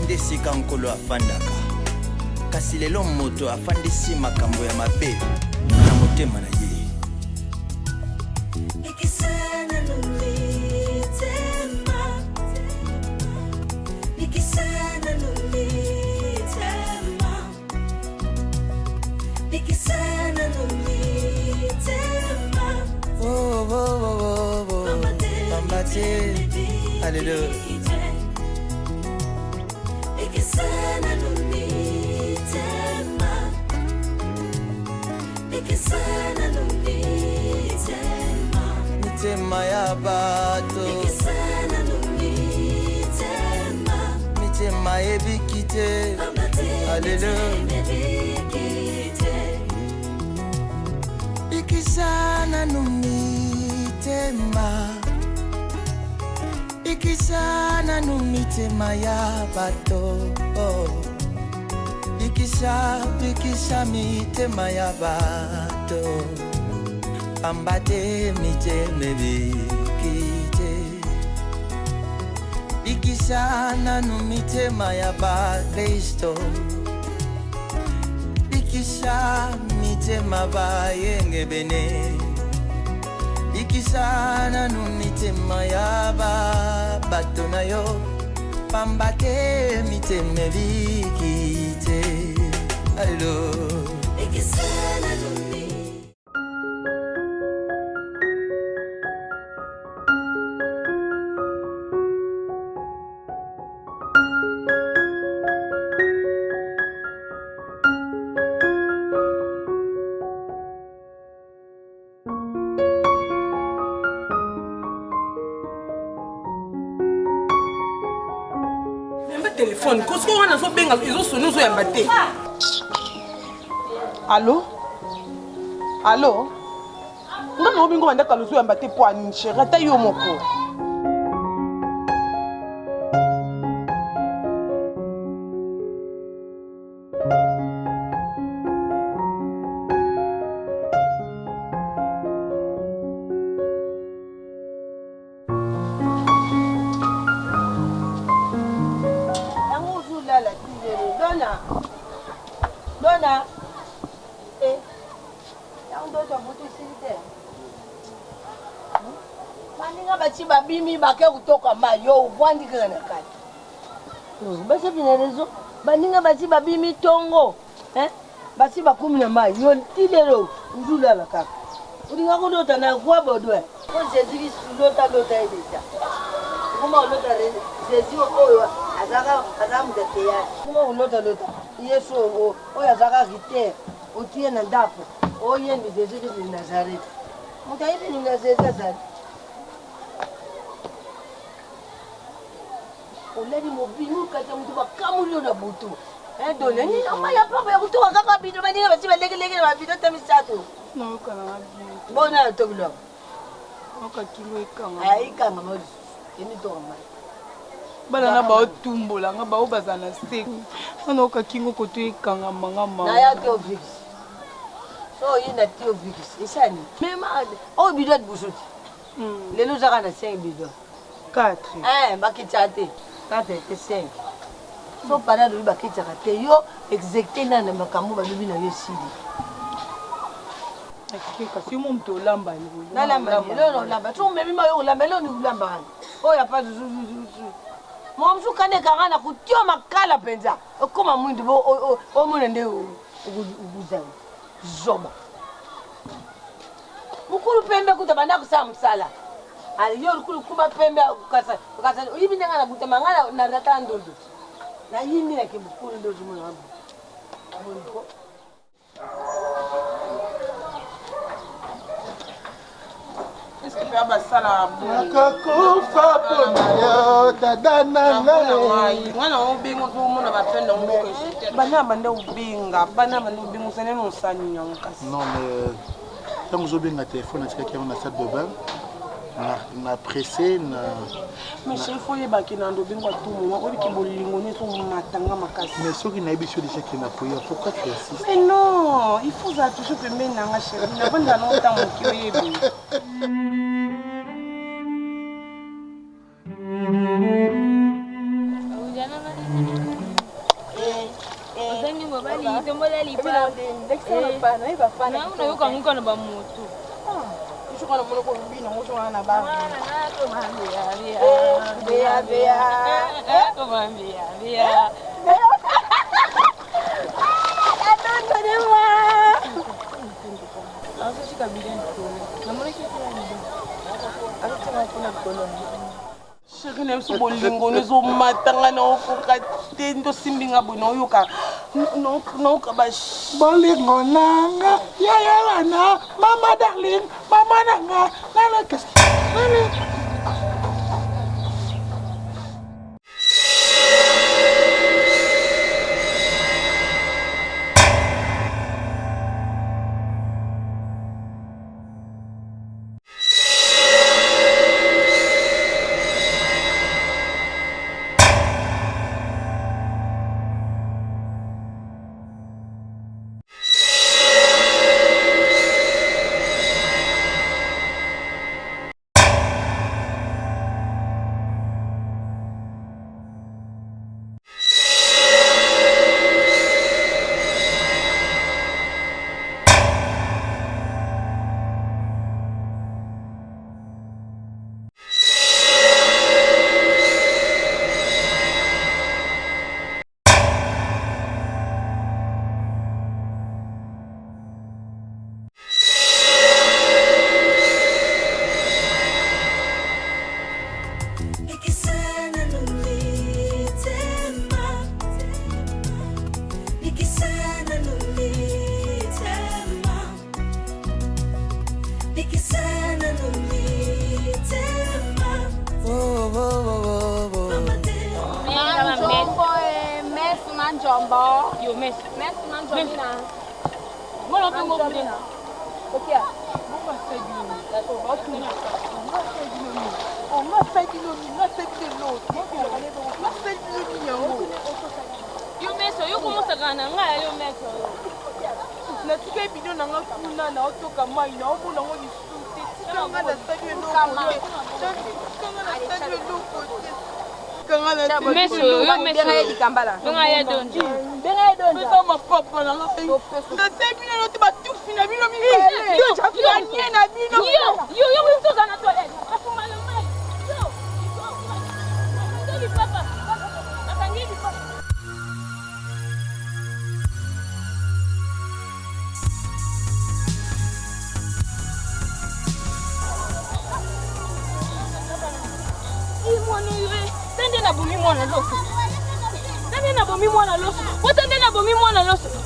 nde sika nkolo afandaka. Kasi lelo moto afandisi makambo ya mabe na motema na ye. Ikisana numitema, ikisana numitema, ikisana numitema. Oh, oh, oh, oh, oh. Pambate, hallelujah. Ikisana numitema, ikisana numitema, Mitema ya bato, ikisana numitema, mitema ebikite, hallelujah. Ikisana numitema, ikisana numitema ya bato, ikisha mitema ya bato. Pambate miteme bikite, ikisana numitema ya ba Kristo, ikisha mitema ba yenge bene, ikisana numitema ya ba bato na yo. Pambate miteme bikite, allo ikisana numitema. Téléphone, qu'est-ce qu'on a dans son bengal, ils ont sonné sur un bâté. Allô? Allô? Non, non, bingo, on a qu'à le sur un bâté pour un chéri, t'as eu mon coup. Dona. Eh. Yang do to butu sinte. Maninga bachi babimi bake kutoka mayo vwandi kana kati. Basi bina rezo. Maninga bachi babimi tongo. Bachi bakumi na mayo tilero ndula bakaka. Ulinga kudota na kwa bodwe. Ko jeziri sulota lota edita. Kuma lota jeziri oyo azaka mdeteya. Kuma lota. Yesu oya zaka gite otie na ndapo oye ni Yesu ni Nazareth mutaibi ni Nazareth oledi mobinu kata mtu bakamulio na butu dona ni amaya papa ya kutoka kaka bido maninga basiba lege na bido tamisato Non, kana ngabi. bona tobilo Okakilo ekanga. ai kanga modi eni to mama Bana na ba otumbola nga ba obazana stek. Ana okakingo koto ekanga mangama. na ya Theophilus so yina Theophilus isani mema o bido busuti lelo zaka na 5 bido 4. Bakitate. 4 et 5. So para de bakitate yo exécuter na makambo balubi na yo sidi. Akika si mo mto lamba ni. Na lamba ni lo lamba. Tu memi ma yo lamba lo ni lamba. O ya pa zuzu. Mo msu kane kangana kutio makala penza. Okoma mwindi bo o munende ubuzana. Zoba. Mukuru pembe kutabanda kusama msala. Ali yo kulu kuba pembe ukasa yimi ngana buta mangana na rata ndondo na yimi na kibukuru ndo zumu na abo Est-ce que aba sala Nakakufa pona yo dadana ngai mwana obingo ko mona bapenda ngoko shite bana bande ubingo sene no sanyo nkasi. Non mais quand vous avez un téléphone à quelqu'un dans la salle de bain na pressé na Mais chef foye baki na ndo bingo tout moment obi ki bolingo ni so matanga makasi. mais ceux qui n'ont pas sur déjà qui n'a pas pourquoi tu insistes? Mais non, il faut ça toujours que mais nanga chérie. Na banda longtemps mon kiwebi. Bola lipa. Unayoka nguka na bamoto. Ushukana mwana kwa bino, ushukana na baba. Chérie, ne so bolingo ne zo matanga na ofoka tendo simbinga bono yoka. No ka ba bolingo nanga ya wana mama darling mama nanga nana qu'est-ce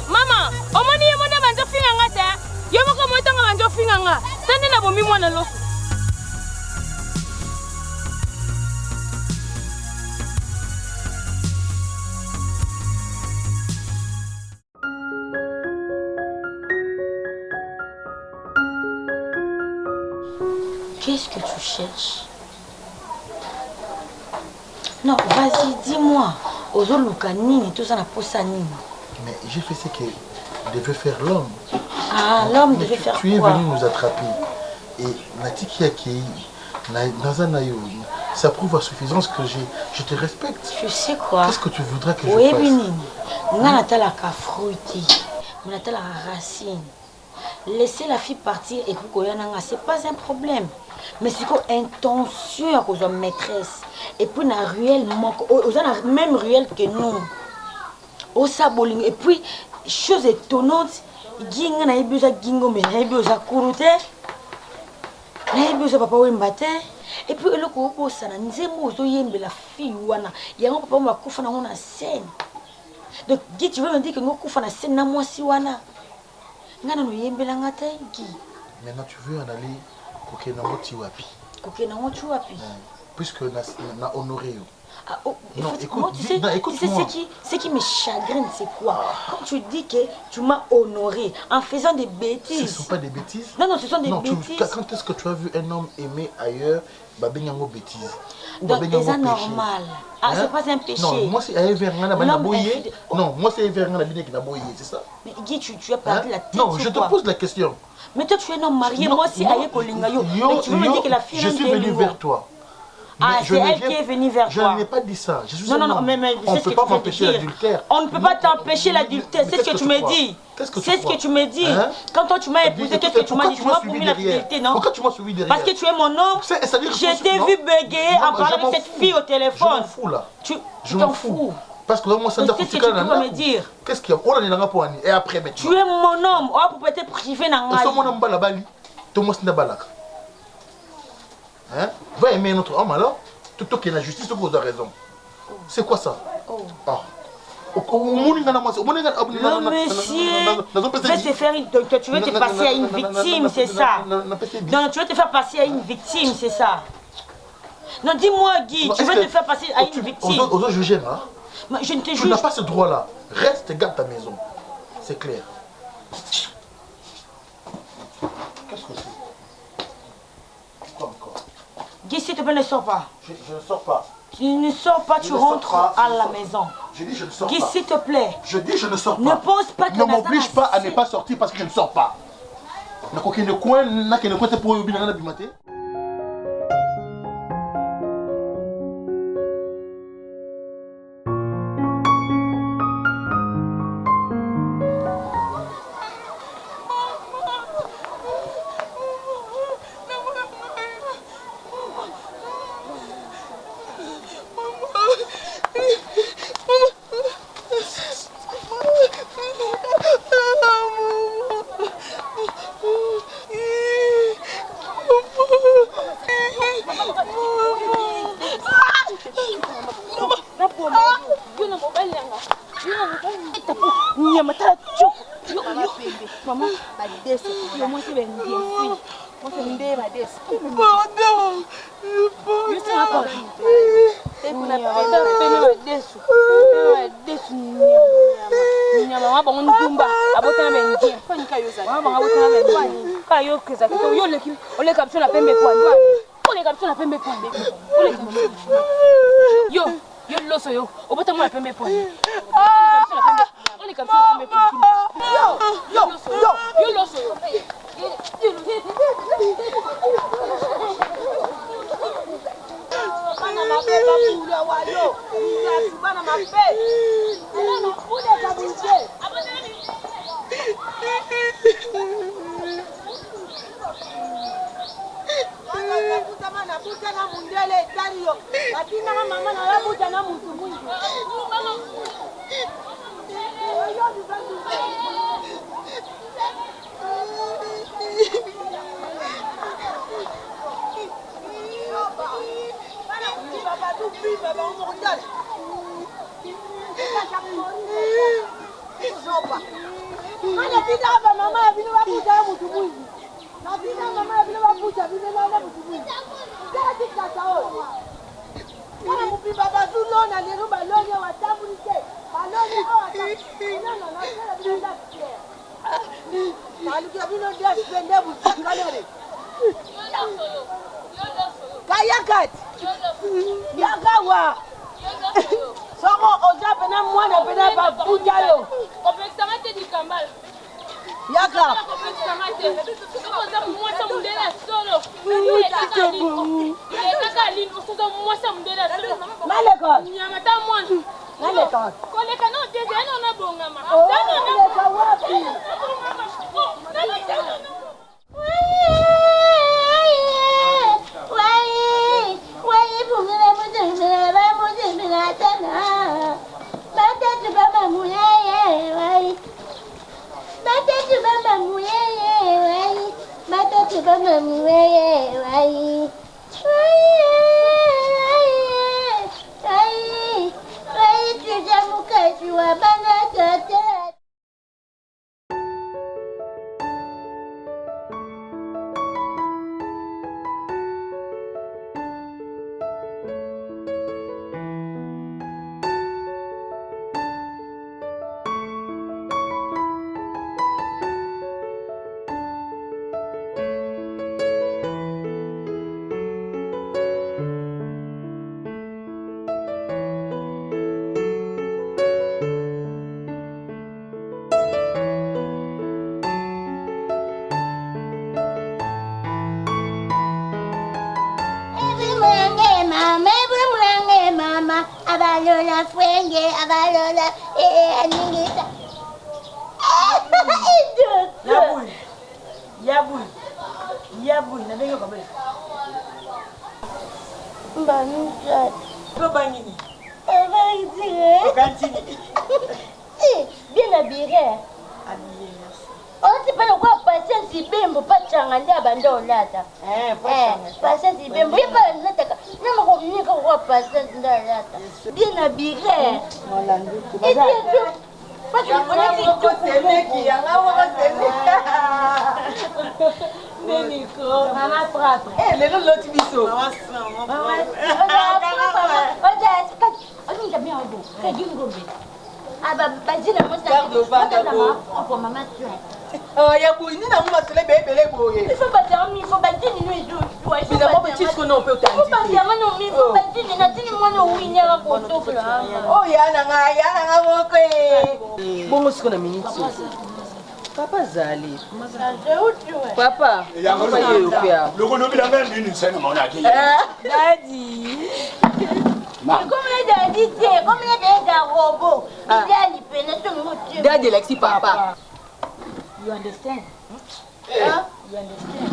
Mama, omoni ye mona banjo finga ngata. Yo moko moitanga banjo finga nga. Tande na bomi mwana loso. Qu'est-ce que tu cherches? Non, vas-y, dis-moi. Ozo Lukanini, tout ça n'a pas ça nini. Mais j'ai fait ce que devait faire l'homme. Ah, l'homme devait faire quoi? Tu es venu nous attraper. Et Natiki Akei, Nazanayo, ça prouve à suffisance que je te respecte. Tu sais quoi? Qu'est-ce que tu voudras que je fasse? Oui, Nini. Nanatala ka fruité. Nanatala racine. Laisser la fille partir et pour c'est pas un problème. Mais c'est quoi intention à cause de maîtresse. Et puis na ruelle manque. Aux même ruelle que nous. Au saboling. Et puis chose étonnante. Ginga na ibuza gingo mais na ibuza kurute. Na ibuza papa wembate. Et puis le ko sana nzemo ozo yembe la fille wana. Yango papa mwa kufa na ngona scène. Donc Guy tu veux me dire que ngoko kufa na scène na moi si wana. Ngana no yembe la ngata Guy. Maintenant tu veux en aller kokenango tiwapi. Kokenango tiwapi. Puisque na honoré. Ah, oh, non, écoute, tu sais ce qui me chagrine, c'est quoi? Quand tu dis que tu m'as honoré en faisant des bêtises. Ce ne sont pas des bêtises. Non, non, ce sont des bêtises. Quand est-ce que tu as vu un homme aimé ailleurs, babenyango bêtise? Donc, c'est normal. Ah, c'est pas un péché. Non, moi c'est Non, moi c'est c'est ça. Mais Guy, tu as perdu la tête. Non, je te pose la question. Mais toi, tu es un homme marié. Moi, c'est Aye Kolingayo. Mais tu veux me dire que la fille. Je suis venu vers toi. Ah, c'est elle qui est venue vers toi. Je n'ai pas dit ça. Je suis non, mais on ne peut pas m'empêcher l'adultère. On ne peut pas t'empêcher l'adultère. C'est ce que tu me dis. C'est ce que tu me dis. Quand toi tu m'as épousé, qu'est-ce que tu m'as dit? Tu m'as promis la fidélité, non? Pourquoi tu m'as suivi derrière? Parce que tu es mon homme. Je t'ai vu bégayer en parlant avec cette fille au téléphone. Je m'en fous là. Tu t'en fous. Parce que moi, ça qu'est-ce que tu peux me dire? Qu'est-ce qu'il y a? On est pour et après maintenant. Tu es mon homme. Oh, pour peut-être priver dans la mon homme balabali. Tout le monde n'est pas là. Hein? Va aimer notre homme alors. Tout qui est la justice, vous avez raison. C'est quoi ça? Non, monsieur, tu veux te passer à une victime, c'est ça? Non, tu veux te faire passer à une victime, c'est ça? Non, dis-moi, Guy, tu veux te faire passer à une victime? Aux autres, je gêne, hein? Je ne te juge. Tu n'as pas ce droit-là. Reste et garde ta maison. C'est clair. Qu'est-ce que c'est? Quoi encore? Guy, s'il te plaît, ne sors pas. Je ne sors pas. Tu ne sors pas, tu rentres à la maison. Je dis je ne sors Guy, pas. s'il te plaît. Je dis je ne sors pas. Ne pense pas que ne m'oblige pas à ne pas sortir parce que je ne sors pas. Ne coin, ne coin pour y obéir à l'abimate. Abalola Frenge, Abalola Aningita. Yaboui, na benga kabisa. Banujat. Ko bangini. Okantini. Bien habillé. On sait pas quoi passer si bimbo pas changanda bando lata. Passer si bimbo y pas lata. Non mais revenir quoi passer lata. Bien habillé. Et bien tout. Parce que on a dit tout c'est qui a Maman frappe. Les l'autre biseau. Ah bah vas-y la mousse. Garde le vent d'abord. Pour maman tu es. Oh ya bouni na mwa sele bébé boye. Il faut pas dire il faut pas dire nous tout. Mais d'abord petit ce qu'on peut t'en dire. Faut pas dire non mais faut pas dire na tini moi no winner la photo là. Oh ya na woke. Bongo siko na minute. Papa Zali. Papa. Le gono bilanga nini sena mona ki. Daddy. Comme les daddy, comme les des robots. Il y a les peines sur mon Dieu. Daddy Lexi papa. You understand? You understand?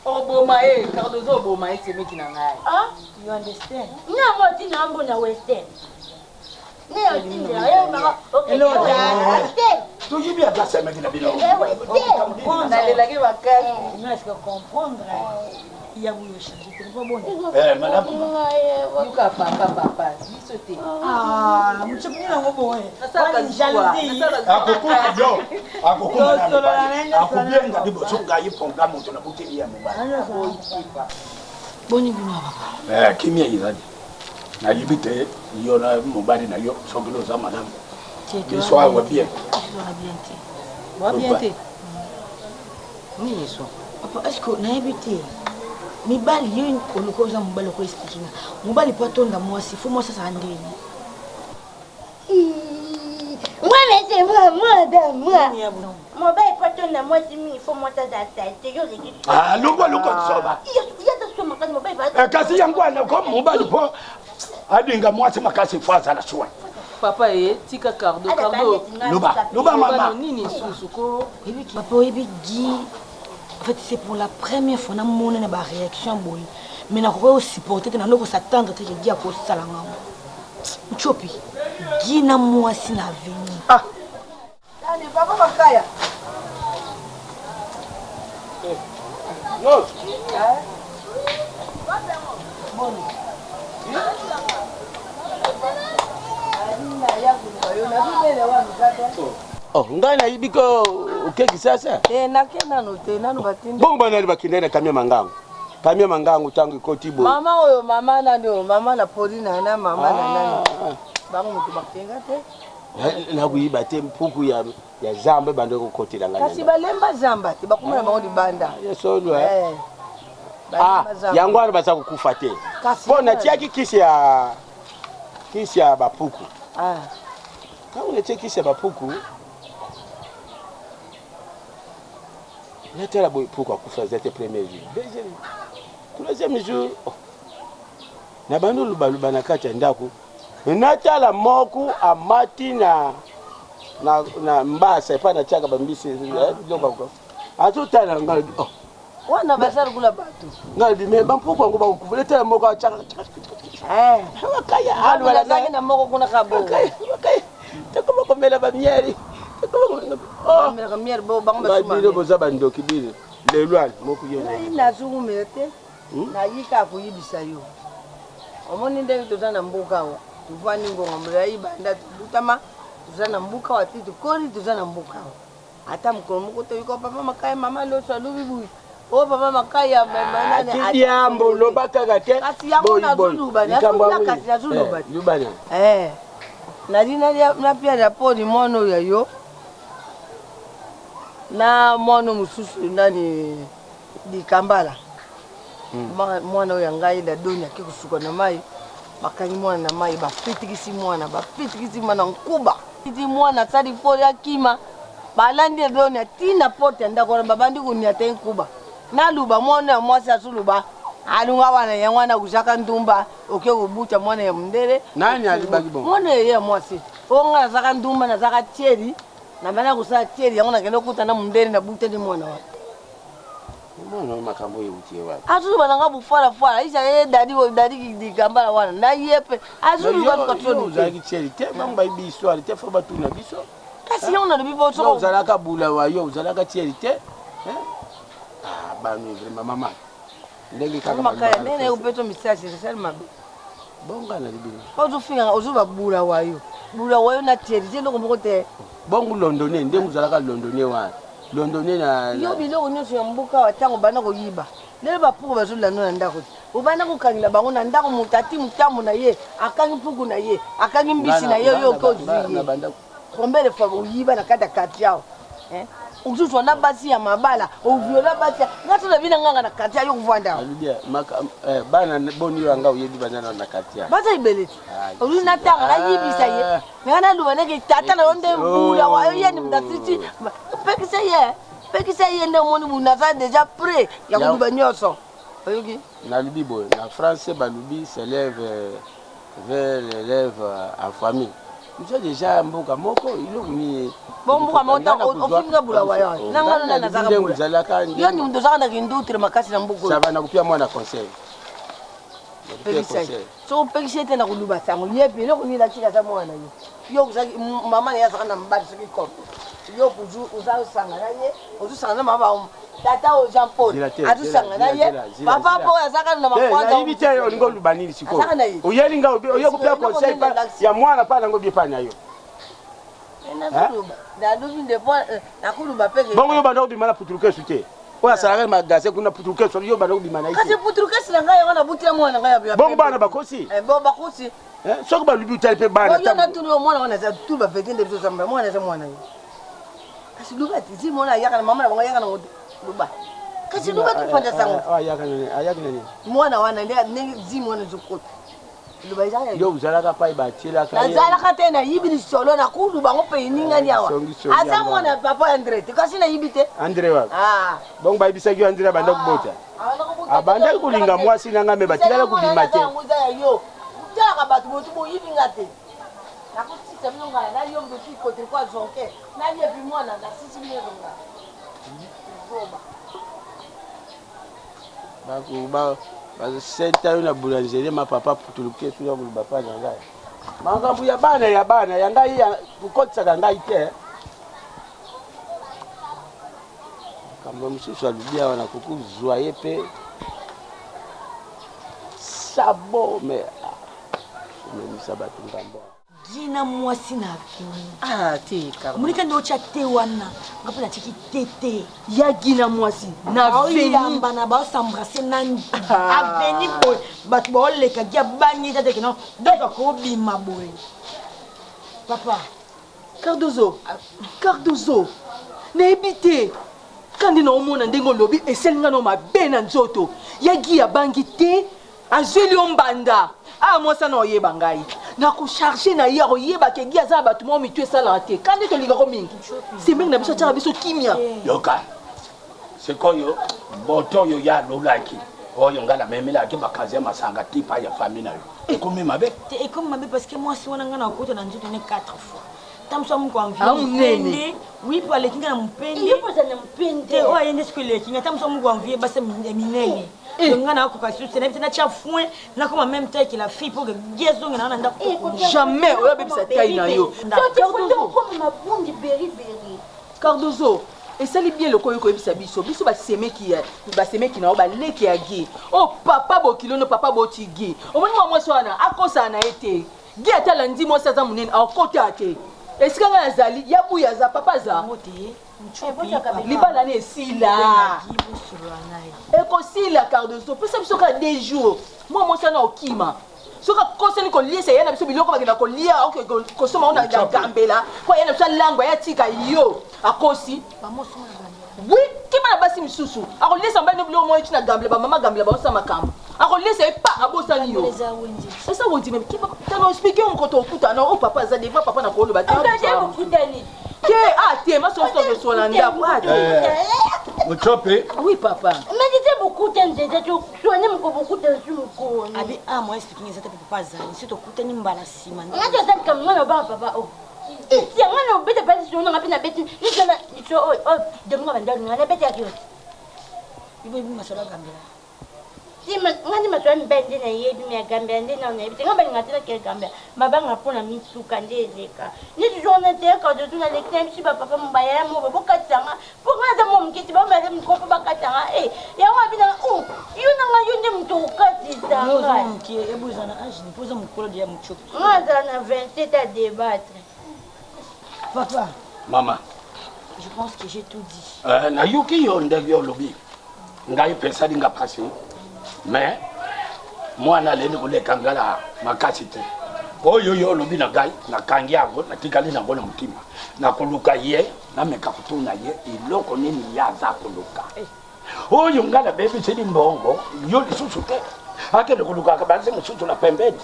Oh boma Cardozo boma c'est meki na ngai. You understand? Non moi tu n'as pas na western. Non tu n'as pas. OK. Tu y bien place meki na bilo. Na le lagi wakati. Non est-ce que comprendre? Il y a voulu changer, c'est pas bon. Madame. Yuka papa. Bisote. Mchapuni na ngobo eh. Akubienga dibo songa yiponga moto na buteli ya mubaya. Boni bina papa. Kimia izadi. Na yibite yona mubali na yo songelo za madame. L'histoire va bien. Va bien té. Ni so. Papa, est-ce que na yibite? Mibali yo olukoza mubali ko expliquer. Mubali po tonda mwasi, faut moi ça ça ndeni. Moi mais c'est moi moi. Mon bail pas tonda moi si il faut moi ça ça. C'est yo réglé. Loko soba. Il y a de mon bail pas. Kasi yangu ana ko mubali po adinga mwasi makasi faza la soin. Papa tika Cardo. Luba mama. Nini susuko. Papa Guy. En fait, c'est pour la première fois que je une réaction. Mais je vais supporter que je s'attendre que je dis à cause de ça. Chopi, Guy n'a moi si na venu. Allez, papa Makaya. Non. Oh, ngana ibiko ukeki sasa? Nakena no te nanu batindi. Bongo bana libakinde na kamia mangangu. Kamia mangangu tangu ikotibo. Mama oyo mama nani oyo mama na Paulina na mama na nani. Bango mutu bakenga te. Na kuiba te mpuku ya zamba bando ko kotela ngana. Kasi balemba zamba te bakumana bango libanda. Yeso ndo yangwana basa kukufa te. Bona tiaki kisi ya bapuku. Kama unacheki kisi ya bapuku. Natala pourquoi kufa zete premier jour. Deuxième. Troisième jour. Na bando lubaluba na kati ndako. Natala moku amati na mbasa pa na chaka bambisi lokako. Atutala ngali. Wana basara kula batu. Ngali me bampuko ngo bakuvuletela moko achaka. Wakaya alu wala na moko kuna kabo. Wakaya. Takoma komela bamyeri. Mera mier bo bango basuma. Bile boza bandoki bile. Lelwali moko yena. Ina zungumela te. Na yika kuyibisa yo. Omoni ndenge tozana mbuka wa. Tuvani ngongo mrai banda tutama tuzana mbuka wa titu kori tuzana mbuka wa. Ata mkono mko to yuko papa Makaya mama lo so lubibu. O papa Makaya mama nane. Atiambo lo bakaka te. Kasi yango na zuluba na kasi ya zuluba. Lubana. Na pia rapport ni mono ya yo. Na mono mususu ndani di Kambala. Mwana oyo ngai da donya ke kusuka na mai. Makani mwana na mai ba fitikisi mwana nkuba. Titi mwana tsari fori akima. Balandi donya tina pote ndako na babandi kunya te nkuba. Na luba mwana mwasi asuluba alunga wana ya mwana kuzaka ndumba oke kubuta mwana ya mndele nani alibaki bon mwana ya mwasi onga na zaka ndumba na zaka tieri na bana kusa tieri yango na kendo kuta na mndele na buta ni mwana wa mwana makambo yebutie wapi azulu bananga bufala isa dadi dikambala wana na yepe azulu ba katoni uzaki tieri te bamba biso ali te fo batuna biso kasi yango na bibo so uzalaka bula wa yo uzalaka tieri te ah banu vraiment mama ndenge kaka makaya nene upeto misasi sel mabe bonga na libini ozo finga ozo ba bula wayo na tieri je ndoko moko te bongo londonien ndenge uzalaka londonien wa londonien na yo biloko nyonso ya mboka watango bana koyiba lelo bapuku bazolanda na ndako obanda kokangela bango na ndako mutati mutambo na ye akangi puku na ye akangi mbisi na ye yo kozwi combien de fois oyiba na kata kati yao uzuzu na basi ya mabala oviola basi ngato na bina nganga na kati yo kuvanda alibia bana boni wanga uyebi banana na kati ya basa ibeleti olu na tanga na yibisa ye ngana luba neke tata na onde bula wa yo yeni mdatiti pekisa ye nde moni buna za déjà prêt ya kuluba nyoso oyoki na libibo na français balubi s'élève vers l'élève en famille nous déjà mboka moko ilo ni bombuka mota ofinga bula wa yo nanga na zaka bula yo ni mndo zaka na kindutre makasi na mbuko saba na kupia mwana conseil so pekisa tena kuluba sango yepi loko ni la chika za mwana yo kuzaki mama ya zaka na mbali soki kopo yo buju uzasanga na ye uzusanga na mama tata o Jean Paul azusanga na ye papa po yazaka na makwanza na hivi tena ngo lubanili siko uyelinga oyo kupia conseil ya mwana pa ngo bipanya yo na lubi de po na kuluba peke bongo yo bando bimana puturuke sute oya salaka magase kuna puturuke so yo bando bimana ite kasi puturuke sanga yo na butia mwana ngaya bya bongo bana bakosi bo bakosi soko ba lubi utalipe bana yo na tunu mwana wana za tu ba fete ndezo samba mwana za mwana yo kasi luba tizi mwana yaka na mama na yaka na luba kasi luba tupanda sango ayaka nani mwana wana nde zi mwana zokota luba izaka yo uzalaka pa ibatila ka nazalaka tena yibili solo na kuluba ngope ininga nyawa asa mwana papa Andre kasi na yibite Andre wa bongo ba ibisa ki Andre banda kubota abanda kulinga mwasi nanga me batila kubima te yo tala batu botu bo yibinga te na kutisa mlonga na yo mdo ki kote kwa zonke na yepi mwana na sisi mlonga ba senta yo na boulangerie ma papa putuluke tu ya kuluba pa na ngai mangambu ya bana ya ngai ya kukotsa ka ngai te kamba msusu alubia wana kukuzwa yepe sabo me misabatu ngambo Gina mwasi na vini. Tika. Mulika ndo cha te wana. Ngapo na chiki tete. Ya gina mwasi na vini. Yamba na ba s'embrasser nandi. Aveni boy. Bat bo le ka dia banyi tete kino. Doka ko bima boy. Papa. Cardozo. Na ebite. Kandi na omona ndengo lobi eselinga no mabe na nzoto. Ya gi ya bangi te. Azeli ombanda. Ah moi ça no yeba ngai. Na ko charger na ya ko yeba ke gi aza batu mo mitu esala te. Kandi to linga ko mingi. C'est mingi na biso tara biso kimia. Yoka. C'est quoi yo? Boto yo ya lolaki. Oyo ngala memela ke bakaze masanga tipa ya famille na yo. Ekomi mabe? Te ekomi mabe parce que moi si wana ngana ko na nzoto ne 4 fois. Tamso mu kwa mvie. Oui pour aller kinga na mpende. Iyo poza na mpende. O yende skole kinga tamso mu kwa mvie basa minene. Ngana ko ka susi na bitena cha foin na comme même taille que la fille pour que gezo ngana nda jamais oya bebisa taille na yo. Cardozo esali bien loko yoko yebisa biso basemeki na ba leki ya gi. Oh papa bokilono papa botigi. Omoni mwa mwasi wana akosa na ete. Gi atala ndi mwasi aza munene akota ate. Esika nga yazali yabu yaza papa za. Libala ne sila. Eko sila Cardozo pesa biso ka 2 jours. Moi ça na okima. Soka kosa ni ko liesa yana biso biloko bakina ko lia okay ko soma ona gambela. Kwa yana biso langwa ya tika yo. Akosi. Oui, kima na basi misusu. Ako liesa mbane biloko mo itina gambela ba mama gambela ba osama kamba. Ako liesa epa abosa ni yo. Esa wondi même kiba tano expliquer on koto okuta na o papa za deva papa na ko lo ba ta. Ke te ma so so so na ndako Mochope. Oui papa. Mais dis beaucoup de week-end déjà tu soigner mon beaucoup de jours. Abi moi expliquer ça papa Zani si tu écoutes ni mbala sima. On a dit ça comme moi papa oh. Si on a bête pas si on a bien bête ni ça ni so oh de moi banda on a bête à qui. Il veut me masala gambela. Si ngani maswami bende na yedu mi agambia ndena na yebi ngamba ngatela ke gambia mabanga pona misuka ndezeka ni jona te ka de tuna le knem si papa mbaya mo bokatanga ponga mo mkiti ba mbele mkopo bakatanga ya wabina yuna ngayunde mtokati tanga mki ebuzana ajini poza mukolo dia mchoki ngata na 27 à débattre papa Maman, je pense que j'ai tout dit na yuki yo ndevyo lobi ngai pesa dinga passé mais mwana leni kuleka ngala makasi te oyo yo lobi na gai na kangi yango na tikali na ngona mutima na kuluka ye na meka kutuna ye iloko nini yaza kuluka oyo ngala bebe sedi mbongo yo lisusu te akende kuluka kabanze mususu na pembeni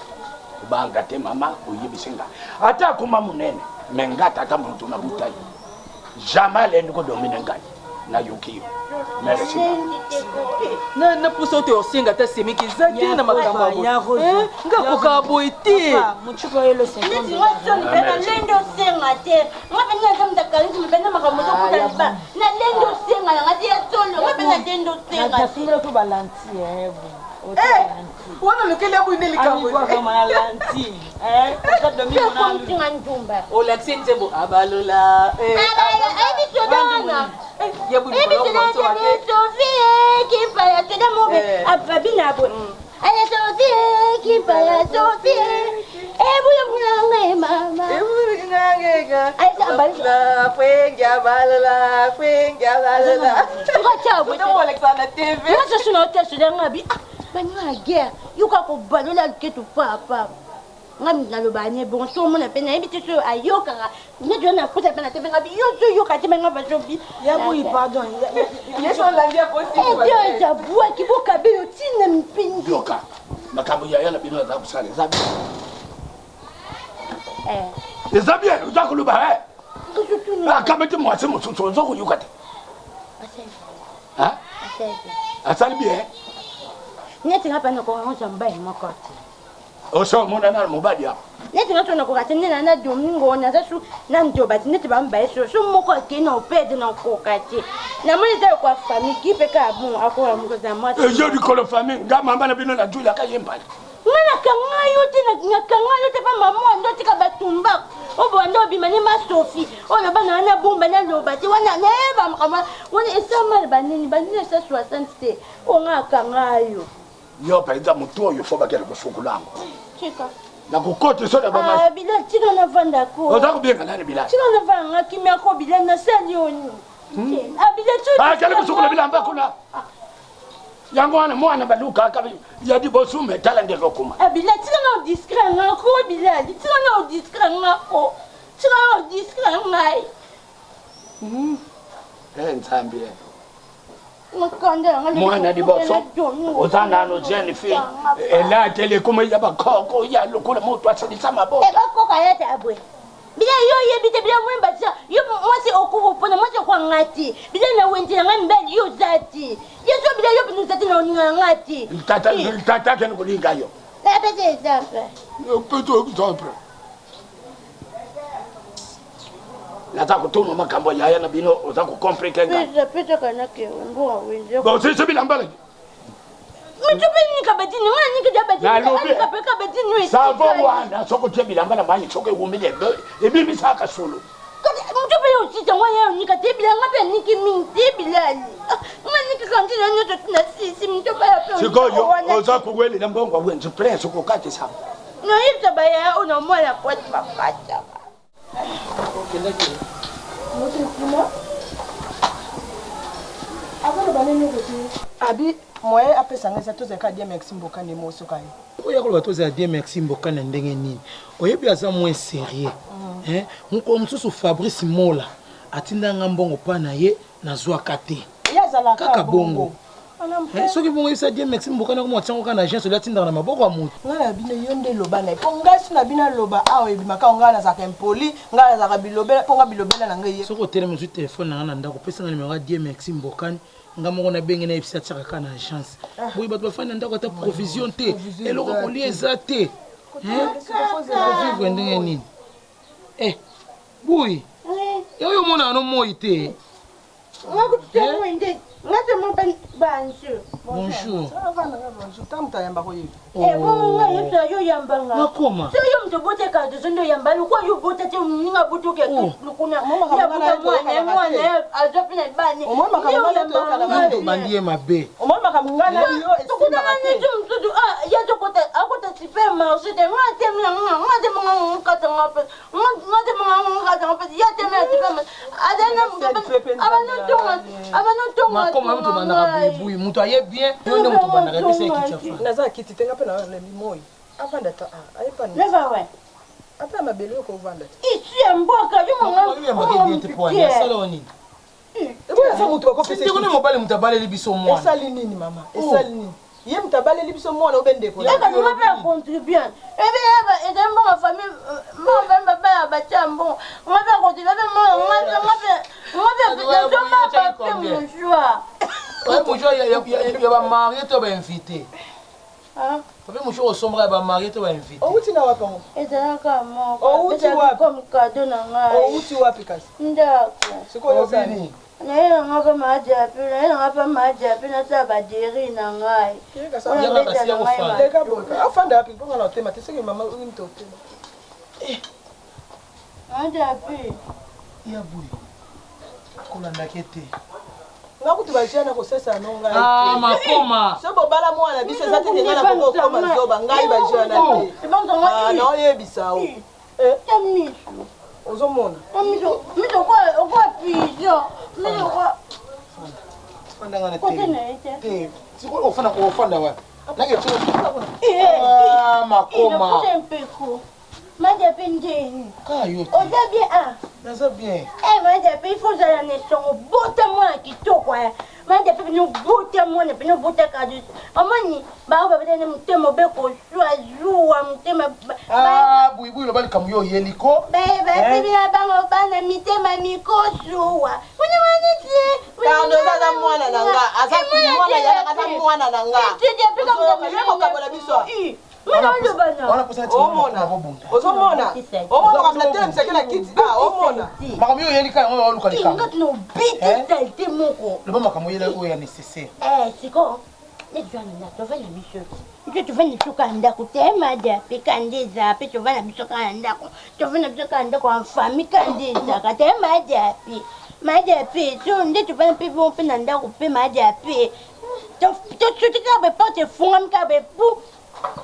banga te mama uyibisinga ata kuma munene mengata ata muntu na butai jamais leni ko domine ngai na yuki merci na puso te osinga ta semiki zaki na makambo ngakoka boiti muchuko yelo 50 ni na lendo senga te ngapenya zamda kalinzi mbena makambo to kutaliba na lendo senga ngati ya solo ngapenya lendo senga na simra ko balanti wana lokele bu ineli kambo kama lanti ça domi mona mtinga njumba o la tsenjebo abalola abi sodana yebu ni ko so ake Sophie qui pa te da mo ababina bo aya Sophie qui pa Sophie ebulo mnange mama ebulo ngange ga ay sabala kwengya balala ko chabo to Alexander TV moi je suis na hôtel de ngabi banya guerre yuka ko balola ketu papa ngam na lo banye bon so mo na pena ebiti so ayoka ne jona puta pena te ngabi yo ka te ngaba jobi ya boy pardon yeso langia possible Dieu ja bua ki boka be yo tine mpindi yoka makambo ya yana bino za kusale zabi zabi uzakuluba akamete mwase mutsuzo zo kuyukata asali bien neti ngapa na ko ngosha mbaye makoti oso mona na mobadi hapo neti ngato na ko katene na domingo na sasu na ndoba neti bambaye so moko ke na opede na ko kati na moni za kwa famille ki pe ka bon akora mko za mwati je di ko la famille ngama mbana bino na jula ka yembali ngana kangayo te na kangayo te pa mama ndo tika batumba obo ndo bimani ma Sophie ona bana na bomba na loba ti wana neba mama wana esama banini banini sa 60 te onga kangayo yo paida mutu oyo fo bakela kusukulango chika na kukote soda bama bila chika na vanda ko oza kubenga nani bila chika na vanga kimya ko bila na salioni bila chika kale kusukula bila amba kuna yango ana mwana baluka akabi yadi bosume talande lokuma bila chika na discret ngako bila chika na discret ngako chika na discret ngai nzambi makanda mwana di boso ozana no jeni fi ela tele kuma ya bakoko ya lokula moto asadisa mabo bakoko ayata abwe bila yo yebite bila mwemba tsa yo mwasi okupona mwasi kwa ngati bila na wendela ngambeli yo zati yeso bila yo binu zati na oninga ngati tata ken kulinga yo la pete exemple yo peto exemple Nata kutuma makambo ya yana bino oza ku comprendre pete kana ke ngo wenje bo sisi bilambala mtupe ni kabadini ngani kidabadini kabadini savo wana soko tye bilambala mani soko umile ebibi saka solo mtupe yo sita ngaya ni katebila ngape niki minti bilali ngani kikandina nyoto tuna sisi mtupe ya pe siko yo oza kuweli na mbongo wenje prince ko kati sa no yita baya una mwana kwa papata abi moye apesanga sa tozeka dia merci mboka ne moso kai oya ko bato za dia merci mboka na ndenge nini oyebi aza moins sérieux nko msusu Fabrice Mola atindanga mbongo pa na ye nazwa kate yazala kaka bongo soki bongo isa dia merci mboka na ko motsango kana agence la tindanga na maboko ya mutu ngala bino yonde loba na po ngasi na bino loba awe bimaka ngala za kempoli ngala za bilobela ponga bilobela na ngai soko tele mu téléphone na ndako pesa na numéro dia merci mboka nga moko na benge na yebisa tiaka kaka na agence boye bato bafandi na ndako ata provision te eloko kolia eza te vivre ndenge nini boye oyo omona ano moi te bonjour nakoma bandi ye mabe makoma mutu bandaka buibui mutu aye bien nde mutu bandaka epesa ekiti naza kiti te nga mpe na limoi avanda ta ayepani apa mabele oko ovanda ici ya mboka asala nini ndekone mobali mutu abaleli biso mwana esali nini mama esali nini ye mutu abaleli biso mwana obe ndeko contribuant ezembonga famille mobaa batia mbongo ngape contribue ya bamarie to bainvité pape mosu osombaka ya bamarie to bainvité outi na wapi yango ezalaka moko kado na ngai outi wapi kasi ndako sikoyo osani nayelanga mpe maajapi nayelanga mpe maajapi nasala baderi na ngai leka boka afanda wapi mponga na otema te soki mama unite otema maajapi ya boye kolandaki te ngakuti bajana kosesa no ngai makoma so bobala mwana biso eza te nga na bongo okoma zoba ngai bajana te na oyebisa o ozomona ofanda wapi makoma Majapi ndeni. Kayo. Oza bien ah. Naza bien. Majapi il faut ça na songo bota mwana kitoko ya. Majapi no bota mwana pino bota kadu. Amani ba ba bete mutemo be ko shwa mutema. Buibui lo bali kamuyo yeliko. Bebe bibi bango bana mitema mikoshwa. Mwana maniti. Kando za mwana nanga. Aza mwana ya kaza mwana nanga. Tije pika mko kabola biso. Ozomona kamletela misakela kiti omona makambo oyo oyelika yango oluka likambo loba makambo oyela oyo ya nécessaire siko nezwana tovana biso nto tovana biso ka ndako te majapi kandeza mpe tovana biso ka ndako tovana biso ka ndako en famille kandezaka te majapi so nde tovana mpe bo mpe na ndako mpe majapi tosotika beporte efungami ka bepu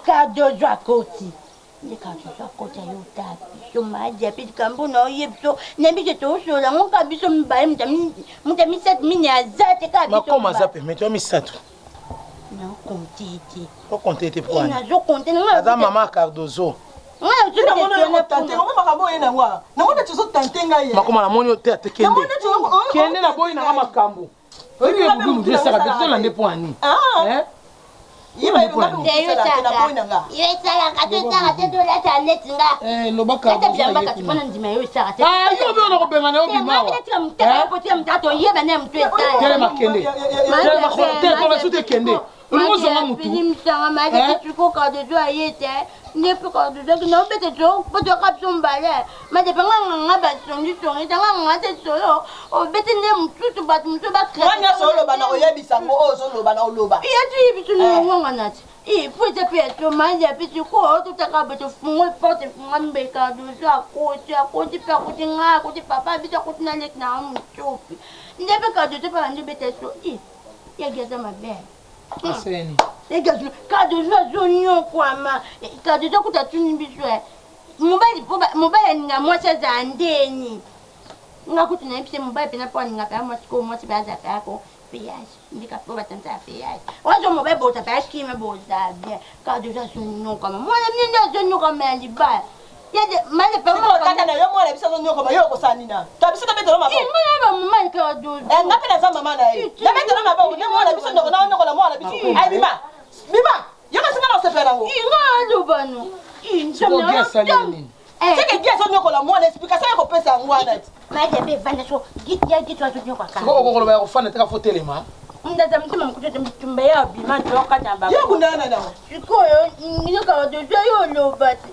kadozo akoti nde kadozo akoti ayo tapi so majapi kambo na oye biso nembiso tosola ngoka biso mibale muta misatu mine aza te ka biso makoma aza peme to misatu nakonte te okonte te pwani nazokonte aza mama cardozo makoma namoni te ate kende na boyi nanga makambo oyebi ebubi mutu esaka te tolande pwani yobe ona kobengana yo bimawamakende te kende olingozonga mutu Puede peso manja pisiko tutaka fungo porte funga mbeka duzo akoti pa kuti nga kuti papa bisa kuti na lek na mchopi ndebe ka duzo pa ndebe teso ya geza mabe aseni egazo ka duzo zonyo kwama ka duzo kutatuni biswe mobali nga mwasa za ndeni nga kuti na ipse mobali pena pa nga pa mwasiko mwasi baza kako péage, ndika po batanta péage. Wazo mo be bota péage ki me bota bien. Ka déjà sonno comme moi ni na sonno comme liba. Ya de male pe mo kata na yo mo na bisa sonno comme yo ko sanina. Ta bisa ta betelo mabo. Mo na mama ka do. Ngapi na za mama na ye. Na betelo mabo ni mo na bisa no na ko la mo na bisa. Ai bima. Bima. Yo ka singa no se pera ngo. Nga lo banu. Insomma. Ko salini. Seke gia sonno ko la mo na explication ko pesa ngwana. Maja be vanda so gitya gitwa so nyoka ka. Siko okokolo ba kufana teka fotelema. Ndaza mtima mkutoto mtumba ya bima ndoka namba. Ye kunana na. Sikoyo nyoka dojo yo lobati.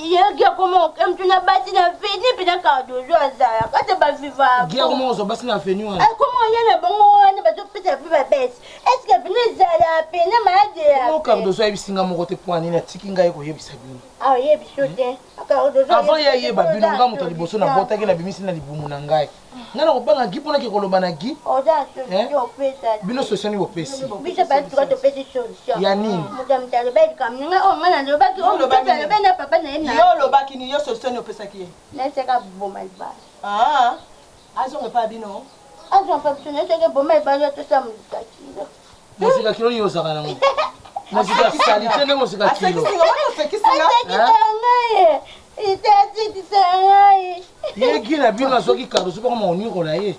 Ye komo mtuna bati na fini pina ka dojo azaya. Kata ba viva. Gia comment on se basi na fenu. Comment y a bongo wana ba to pita viva best. Est-ce que pina zala pina maje. Comment Cardozo ebisinga moko te poani na tikinga yeko yebisa bino. Ah ye bisote. Cardozo. Avant ya yeba bino nga muto liboso na bota ke na bimisi na libumu na ngai. Ngana ko banga gi pona ke koloba na gi. Oza yo pesa. Bino solution yo pesi. Bisa ba to pesa solution. Ya nini? Mutam talo ba kam nga o ngana lo ba ki o talo ba na papa na ina. Yo lo ba ki ni yo solution yo pesa ki. Na seka bomal ba. Ah. Azo pas bino. Azo pas bino seka bomal ba yo to sam kilo. Musika kilo yo saka nango. Musika salite ne musika kilo. Ye gina bino soki Cardozo pas comment on y rola ye.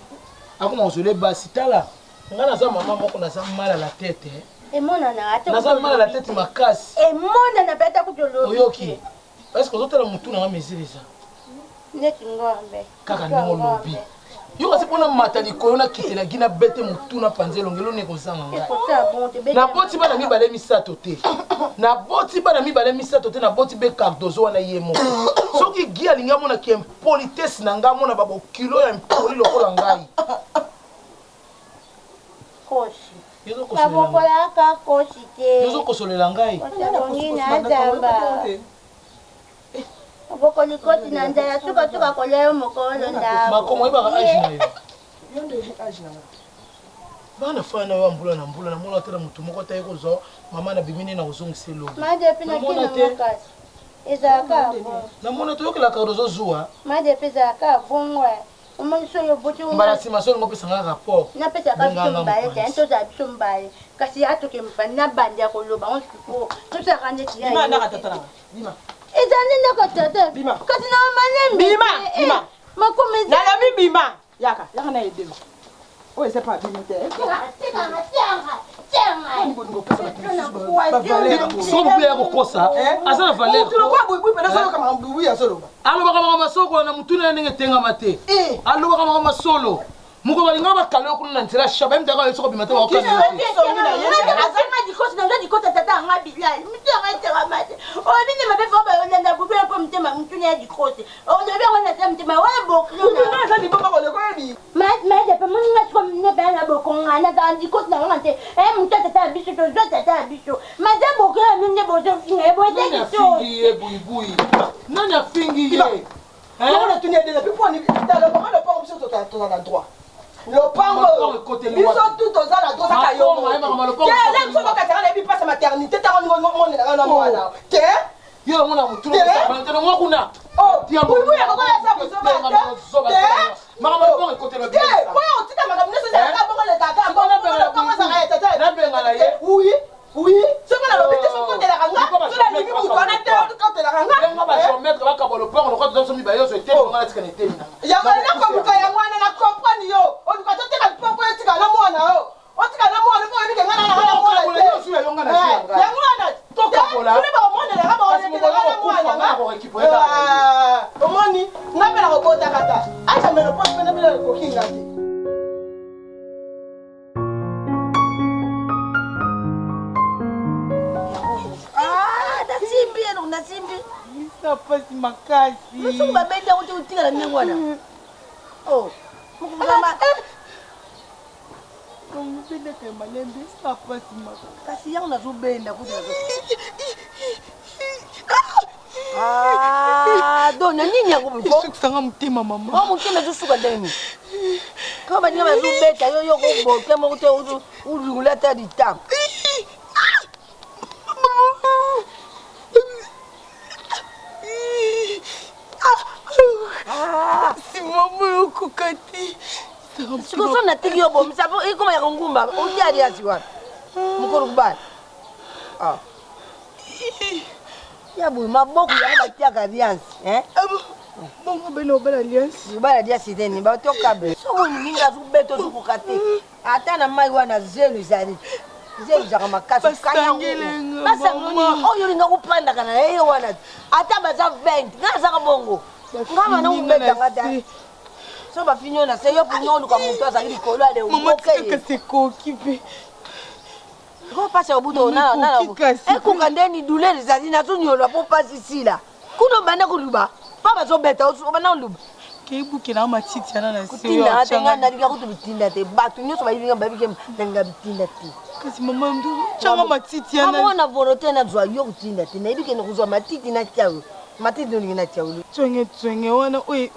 Akoma osole basi tala. Nga naza mama moko naza mal à la tête. Et mon nana ata. Naza mal à la tête makasi. Et mon nana beta kutolo. Oyoki. Est-ce que ozotala mutu na mesiri ça? Neti ngombe. Kaka ndongo lobi. Yo kasi pona mata likolo na kitela gina bete mutu na panzelo ngelo ne kozanga ngai. Na boti bana mibale misato te. Na boti bana mibale misato te na boti be Cardozo wana yemo. Soki gi alinga mona ki impolitesse na nga mona babo kilo ya impoli lokola ngai. Koshi. Yozo kosolela. Babokola ka koshi te. Yozo kosolela ngai. Koshi na zamba. Bokoli koti na nzala tuka koleo mokolo nda. Makomo ibaka age na yo. Yondo age na nga. Bana fana wa mbula na mona tela mutu moko taye kozo mama na bimini na kozongiselo. Made pina kina makasi. Ezaka bon. Na mona to yokela Cardozo zuwa. Made pesa ka bongwe. Umuntu yo buti mbala sima solo ngopesa nga rapport. Na pesa ka mbaye tento za mbaye. Kasi atoke mpana bandi akoloba on siko. Tusa kanje tiya. Bima na katata. Bima. Ezani na katata. Bima. Kasi na malembe. Bima. Makome. Na la bima. Yaka na ede. Oh, c'est pas bima te. Soko bule yako kosa. Asa na valeur. Tu le vois boui pena solo kama boui ya solo. Alo baka mama soko na mutuna ndenge tenga mate. Alo baka mama solo. Muko balinga bakalo kuna ntira shaba mtaka yesoko bimate wa kazi. Azama dikosi na dikosi tata ngabila. Mtaka tera mate. O bini mabe fo ba yolanda bubu ko mtema mtuna ya dikosi. O ndobe wana ta mtema wa boklo na. Na ni baba ko le ko bi. Ma de pe mun ngat ko ne ba na bokonga na ta dikosi na ngante. Mtata tata biso to tata biso. Ma de boklo ni ne bozo finga bo te kiso. Fingi bui. Nana fingi ye. On a tenu de la plus pour ni dans le moment le pas option total la droit. Le pango côté lui. Ils sont tous aux ala droit ça yo. Là so ka tara na bi passe maternité ta on moi là. Te yo mona mutu na mwa kuna. Oh, oui ya ko la sa ko mama le bon côté le bien. Ouais, tu t'as madame ne c'est pas bon le tata. Comment ça va tata? Na benga la ye. Oui, c'est quoi la robite sur côté la ranga? Sur la ligne où on a terre côté la ranga. Benga ba so mettre ba ka bolo port on ko zo mi ba yo so te on a tikana te. Ya ba na ko buka ya mwana na comprendre yo. On ko te ka popo ya tika na mwana yo. O tika na mwana ko ni ke ngana na hala mwana. Ya mwana to ka bola. Ni ba mwana la ba ni ke ngana mwana. Omoni, ngapela ko bota kata. Acha me lo poste na bila ko kinga te. Nasimbi. Isa pasi makasi. Musu babenda uti utika na mengwana. Oh. Mukuzama. Ngibende ke malembe isa pasi makasi. Kasi yangu nazubenda kuti nazo. Dona nini yakubifo? Kusanga mtima mama. Wa mtima zusuka ndeni. Kama nyama zubeta yo kubo kama kuti ululata ditam. Si maman kokati. Siko na tigio bom sapo iko ya ngumba. Ujari asiwa. Mukuru kubali. Ya bu maboko ya batia alliance, Bongo beno bela alliance. Bala alliance teni ba toka be. So ninga zubeto zukukati. Ata na mai wana zelu zali. Zelu za makasi kanya. Basa ngoni oyo linga kupanda kana yeye wana. Ata baza 20. Ngaza ka bongo. Ngama na ubeta ngata. So ba finyo na se yo punyo luka mutu azali kolo ale Maman tika se kokipe. Ko pasa obuto na na. E ko kandeni douleur zali na tu nyolo po pasi sila. Kuno bana kuruba. Papa zo beta o bana luba. Kebuke na matiti yana na se. Kutinda ate ngana ndika kutubitinda te. Batu nyoso ba yinga babike ndanga bitinda te. Kasi mama mdu changa matiti yana. Mama na vorote na zwa yo kutinda te. Na ibike no kuzwa matiti na tiawo. Matiti ndingi na tiawo. Twenge wana oi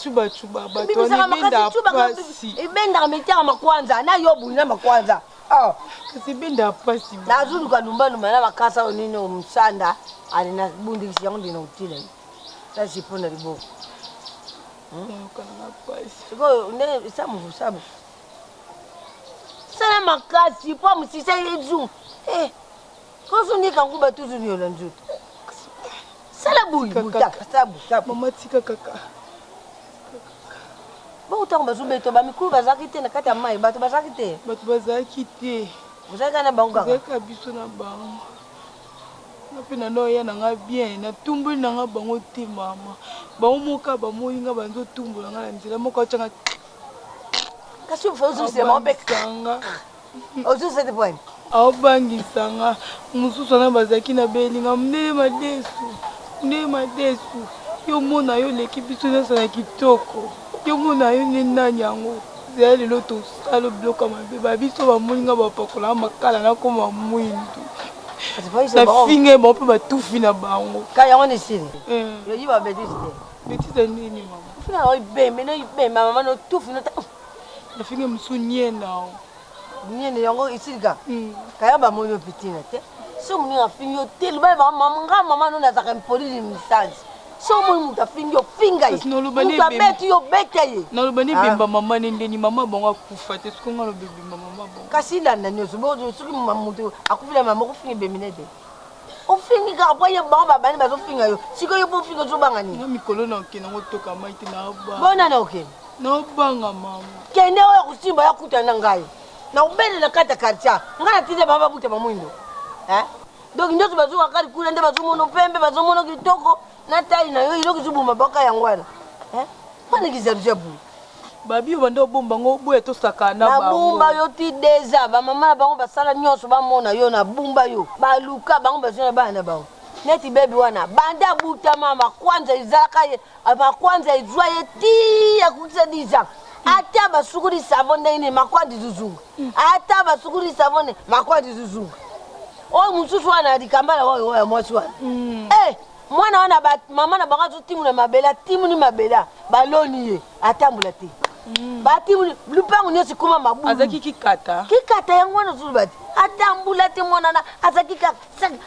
chuba bato ni benda pasi. Ibenda ametia makwanza na yo bunya makwanza. Ah, kasi benda pasi. Na zulu kalumba na makasa onini omsanda ali na bundi yango ndina utile. Sasa pona libo. Kana pasi. Go ne samu. Sala makasi po musisa yezu. Kozo ni kanguba tuzu ni olanjuta. Sala buyi buta sabu. Mama tika kaka. Ba utanga bazubeto ba mikuru bazaki te na kati ya mai bato bazaki te. Bato bazaki te. Uzaka na bango kaka. Uzaka biso na bango. Na pena no ya na bien na tumbu na nga bango te mama. Ba omoka ba moyinga banzo tumbu na nga na nzela moko changa. Kasi ufozu se mo bekanga. Ozu se te point. Aobangisanga mususu na bazaki na belinga mnene madesu yo mona yo leki biso nyonso na kitoko yo mona yo nani yango zela lelo tosala biloko mabe babiso bamoninga bapakola makala nakoma mwindu na finge bao mpe batufi na bango ka yango ni sili yo yiba betise betise nini mama fina o ibembe no ibembe mama no tufi no na finge musu nyena Nyene yango isilika. Kaya ba moyo pitina te. So muni afinyo te luba mama no na zaka mpoli ni message. So muni mutafinyo finga yi. Mutabeti yo bete. Na lubani bimba mama ndeni mama bonga kufa te sikonga lo bibi mama bonga. Kasi la na nyoso bozo suki mamutu akufila mama kufinga beminete. Ofingi ka boye ba bani bazo finga yo. Siko yo bo finga zo banga ni. Na mikolo na okena ngotoka maiti na ba. Bona na okena. Na banga mama. Kende oya kusimba yakuta na ngai. Na ubele na kata karcha ngana tije baba buta mamwindo donc ndoto bazuka kali kule nde bazumono pembe bazumono kitoko na tai na yo iloko zubu mabaka ya ngwana kwani kizaruja bu babi bando bomba ngo boye to sakana ba na bomba yo ti deza ba mama bango basala nyoso ba mona yo na bomba yo ba luka bango bazona bana bango neti baby wana banda buta mama kwanza izaka ye aba kwanza izwa ye ti ya kutsadiza ata basukuri savone ine makwandi zuzungu ata basukuri savone makwandi zuzungu o mususu wana dikambala wa mwasi wana mwana wana mama na banga timu na mabela timu ni mabela baloni ye atambula te ba timu lupangu nyosi kuma mabu azaki kikata yango wana zulubati atambula te mwana na azaki ka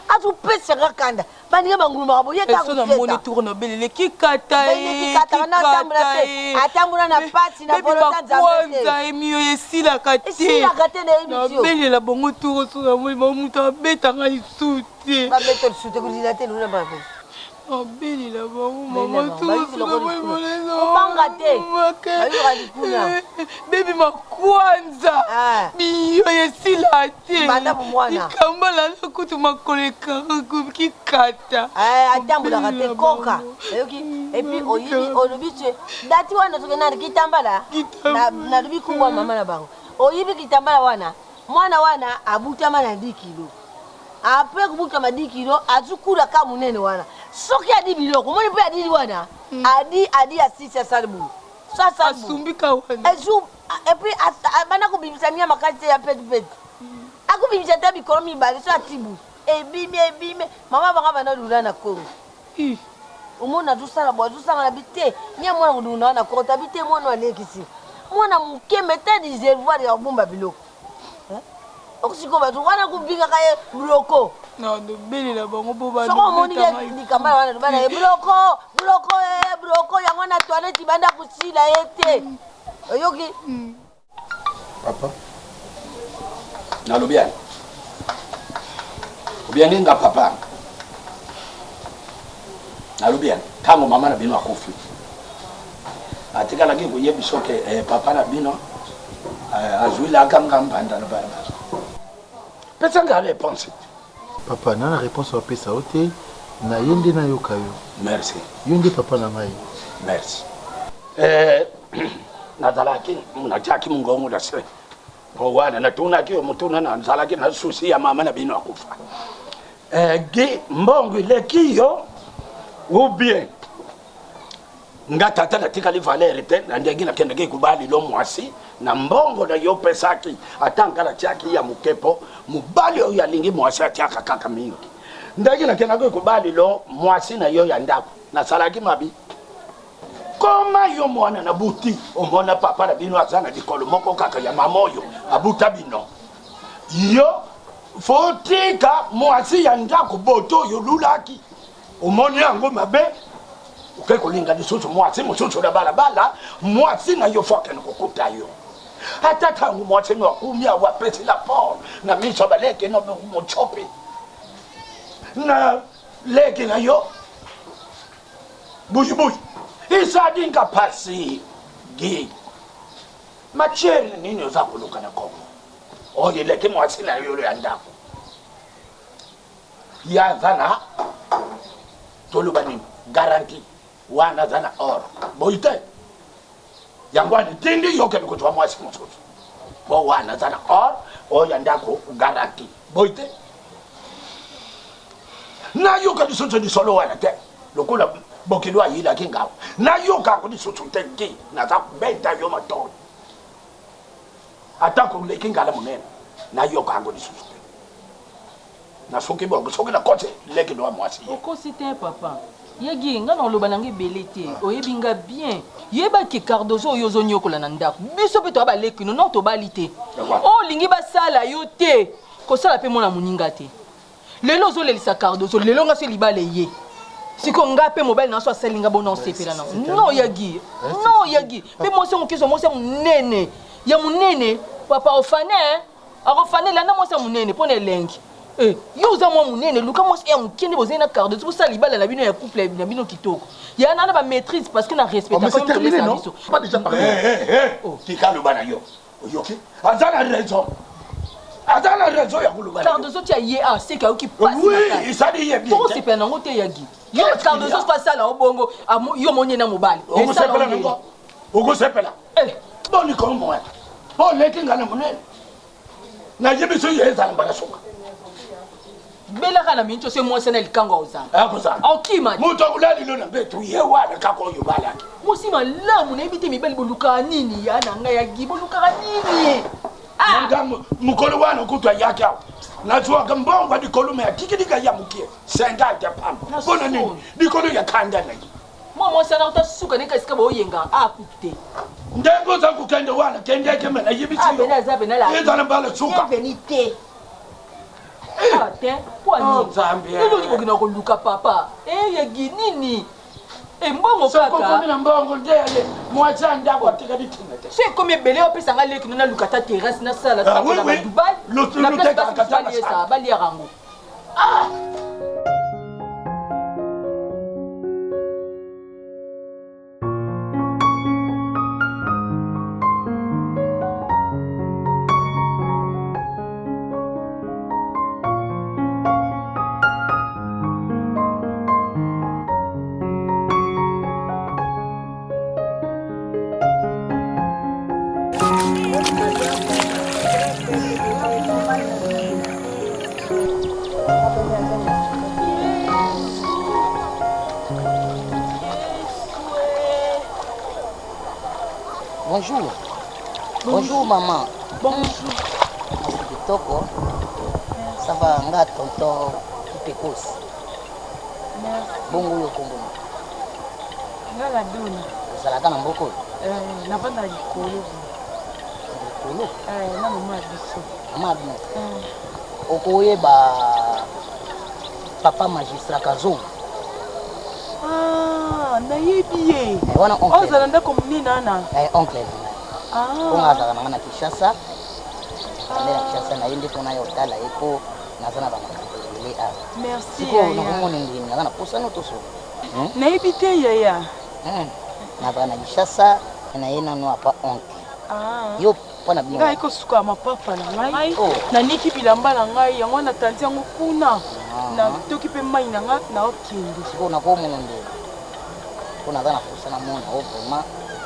azupesa kakanda baninga banguluma kabo ye ka na moni tourne belele kikata atambula na pasi na bolota nzambe emiyo esila kate na belela bongo tour so na moni bamutu abetanga lisute babeta lisute kulila te luna babe belela bango mama obanga te bebi makwanza biyo esila te ikambala na kutu makolo ekanga kikata atambulaka te koka epi oyibi olobi te dati wana soki nani kitambala nalobi kubwa mama na bango oyibi kitambala wana mwana wana abutama na 10 kilo apres kubutama 10 kilo azukula ka munene wana soki adi biloko moni mpe adili wana adi asisi asalibu asumbika wana epuis bana kubimisa mia makasi ya peti akubimisa te bikolo mibale so atibu ebime mama banga bana lula na kongo omona azosala bo azosanga na bite nia mwana kuduna wana kota bite mwana alekisi mwana mokeme te diservoir ya kobomba biloko okusiko bato wana kubingaka ye biloko belela bango bo soko omoni likambala wana lobana ye biloko yango na toilette banda kusila ye te oyoki papa nalobi ani obiani nga papa nalobi ani ntango mama na bino akufi atikalaki koyebi soki papa na bino azwilaka nga mbanda na bana pesa nga réponse papa na réponse wapesa yo te na ye nde nayoka yo merci yo nde papa na ngai merci nazalaki munachaki mungongo la se wana natunaki mutuna nazalaki na susi ya mama na bino akufa gi mbongo lekiyo ou bien nga tata natikali valere te na ndenge nakendeki kubali lo mwasi na mbongo na yo pesaki atankala tiaki ya mukepo mubali oyo yalingi mwasi atiaka kaka mingi ndenge nakendeki kubali lo mwasi na yo ya ndako nasalaki mabi koma yo mwana na buti omona papa na bino azana likolo moko kaka ya mamoyo abuta bino yo fotika mwasi ya ndako boto yo lulaki omoni yango mabe uke kolinga lisusu mwasi mususu na balabala mwasi na yo foke nukukuta yo hata tangu mwasi no kumia wapesi la por na miso baleke no muchopi na leke na yo buyi buyi isadinga pasi gi macheli nini oza kuluka na kongo oye leke mwasi na yo ya ndako ya zana toluba nini garanti wana zana or boite yangwani tindi yoke bikutwa mwasi mususu bo wana zana or oya ndako garanti boite na yoka disusu di solo wana te lokula bokilwa yila kingawo na yoka ko disusu te gi na za benta yo maton atako le kingala munene na yoka ngo disusu na soki bongo soki na kote leki no mwasi okosi te papa yegi nga na loba nangi belete oyebinga bien yeba ke Cardozo oyo zonyokola na ndako biso pe to ba leki no to balite o lingi basala yo te ko sala pe mona muninga te lelo zo lelisa Cardozo lelo nga se libale ye siko nga pe mobile na so asalinga bona sepela na no yegi pe mo se mokiso mo se munene ya munene papa ofane akofane la na mo se munene pone lengi yo uza mwa munene luka mwasi ya mukende bozena Cardozo ça libala na bino ya couple na bino kitoko ya na ba maîtrise parce que na respecte quand même les services pas déjà parlé tika lo bana yo oyoki azana raison ya kulubana Cardozo tia ye a c'est ka ki passe oui ça dit ye bien pour se pena ngote yagi yo Cardozo passe la obongo yo monye na mobali ogo sepela boni ko mo bo lekinga na munene na yebiso yeza na bana soka bela kana minto se mo sena likanga ozana akoza okima muto kulali lona betu ye wana kako yo bala musima lamu na ibite mibali boluka nini ya na nga ya giboluka nini ngam mukolo wana kutwa yake awo najua ngambongo dikolume akikidika ya mukie senga ya pamba bona nini dikolo ya kanda na mo sana utasuka nika sika bo yenga akute ndengo za kukende wana kendeke mena yibisi abena za bena la yezana bala suka venite ate kwani Zambia lelo ni bogina ko luka papa yegi nini mbongo kaka soko komina mbongo ndele mwacha ndako atika ditinete c'est comme belé opesa nga leki na luka ta terrasse na sala ta na Dubai na place katana ça bali rango Bonjour. Bonjour maman. Bonjour. C'est kitoko. Ça va nga tonton Pekos. Merci. Bongo yo kongo. Nga la dona. Salaka na mboko. Na banda likolo. Likolo? Na mama biso. Mama biso. Okoye ba papa magistrat Kazo. Nayebi ye. Wana oncle. Ozala ndako munene ana. Oncle. Onga azala nanga na Kinshasa. Na Kinshasa na yende tona yo tala eko nazana ba makatele a. Merci. Siko na komona ngini ngana posana toso. Nayebi te yaya. Na ba na Kinshasa na yena no apa oncle. Yo pona bien. Ngai ko suka mapapa na ngai. Na niki bilamba na ngai yango na tanti yango kuna. Na toki pe mai na ngai na okende. Siko na komona ndele. Kuna zana kusana mona o vraiment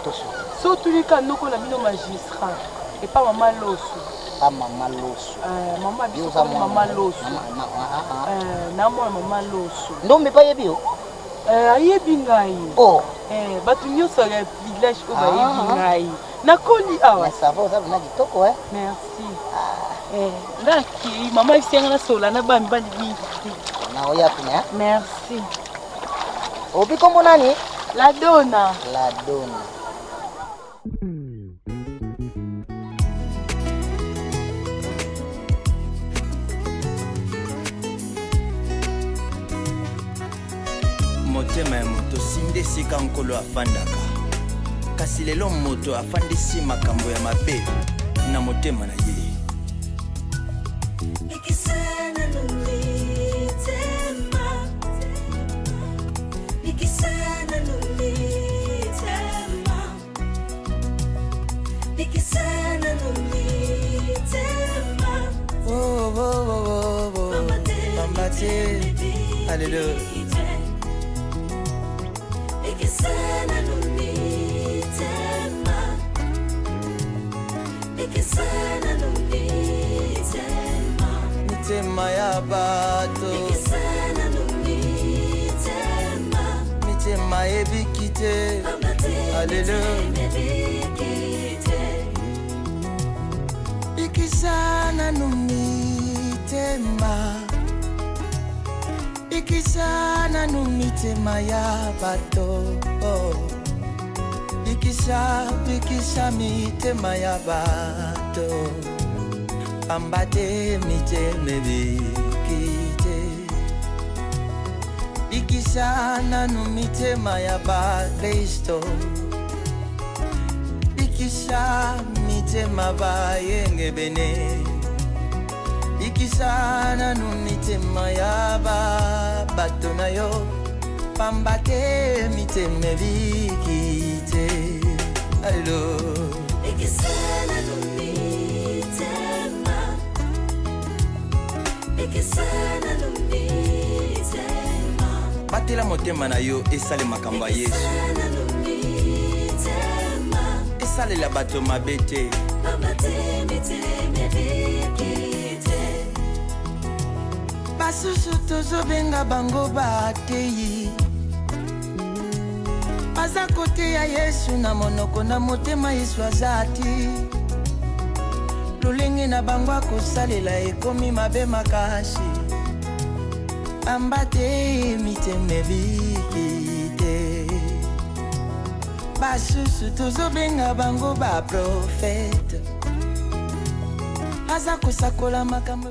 toso so tulika noko na bino magistrat et pas maman loso pas maman loso maman biso maman loso na mwana maman loso ndombe pa yebi yo ayebi ngai bato nyonso ya village oyo bayebi ngai nakoli awa sava oza bina kitoko merci ngaki mama esenga nasola na bami bani mingi na oya kuna merci obi kombo nani la dona motema ya moto sinde esika nkolo afandaka kasi lelo moto afandisi makambo ya mabe na motema na ye Alléluia. Mitema ya bato mitema ebikite Alléluia. Ikisana numitema ikisana numitema ya bato ikisa mitema ya bato ambate miteme bikite ikisana numitema ya bakristo ikisa mitema bayenge bene ikisana numitema ya bato na yo pambate miteme bikite Alléluia. Ikisana numitema ikisana numitema batela motema na yo esale makambo ya Yesu esalela bato mabe te basusu tozobenga bango bateyi baza kote ya Yesu na monoko na motema Yesu azati lolenge na bango akosalela ekomi mabe makasi ambate miteme bikite basusu tozobenga bango baprofete aza kosakola makambo